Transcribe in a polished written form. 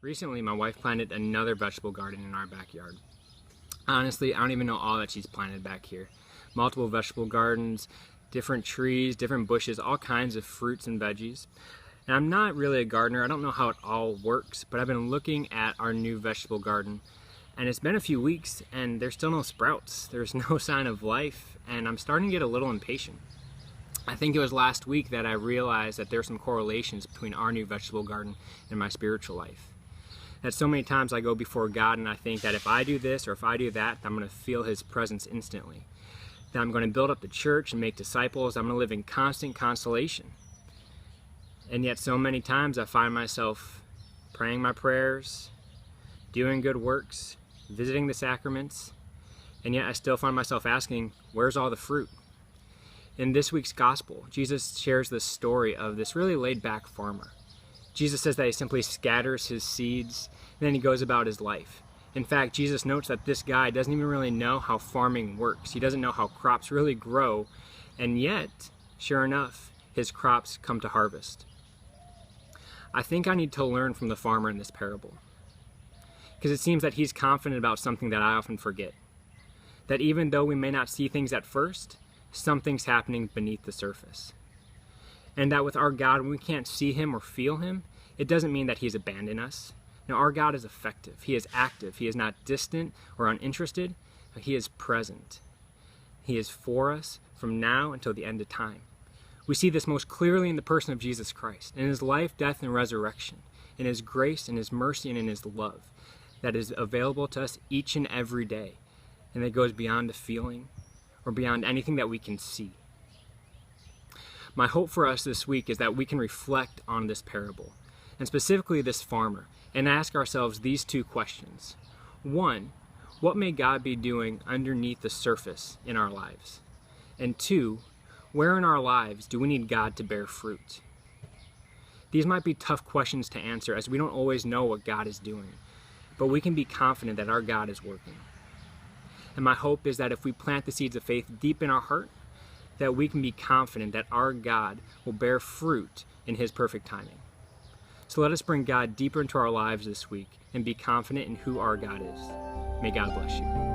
Recently, my wife planted another vegetable garden in our backyard. Honestly, I don't even know all that she's planted back here. Multiple vegetable gardens, different trees, different bushes, all kinds of fruits and veggies. And I'm not really a gardener. I don't know how it all works, but I've been looking at our new vegetable garden, and it's been a few weeks and there's still no sprouts. There's no sign of life, and I'm starting to get a little impatient. I think it was last week that I realized that there's some correlations between our new vegetable garden and my spiritual life. That so many times I go before God and I think that if I do this or if I do that, I'm going to feel His presence instantly. That I'm going to build up the church and make disciples. I'm going to live in constant consolation. And yet so many times I find myself praying my prayers, doing good works, visiting the sacraments, and yet I still find myself asking, where's all the fruit? In this week's gospel, Jesus shares the story of this really laid-back farmer. Jesus says that he simply scatters his seeds, and then he goes about his life. In fact, Jesus notes that this guy doesn't even really know how farming works. He doesn't know how crops really grow, and yet, sure enough, his crops come to harvest. I think I need to learn from the farmer in this parable, because it seems that he's confident about something that I often forget. That even though we may not see things at first, something's happening beneath the surface. And that with our God, when we can't see Him or feel Him, it doesn't mean that He's abandoned us. No, our God is effective. He is active. He is not distant or uninterested, but He is present. He is for us from now until the end of time. We see this most clearly in the person of Jesus Christ, in His life, death, and resurrection, in His grace, in His mercy, and in His love that is available to us each and every day, and that goes beyond the feeling or beyond anything that we can see. My hope for us this week is that we can reflect on this parable, and specifically this farmer, and ask ourselves these two questions. One, what may God be doing underneath the surface in our lives? And two, where in our lives do we need God to bear fruit? These might be tough questions to answer, as we don't always know what God is doing, but we can be confident that our God is working. And my hope is that if we plant the seeds of faith deep in our heart, that we can be confident that our God will bear fruit in His perfect timing. So let us bring God deeper into our lives this week and be confident in who our God is. May God bless you.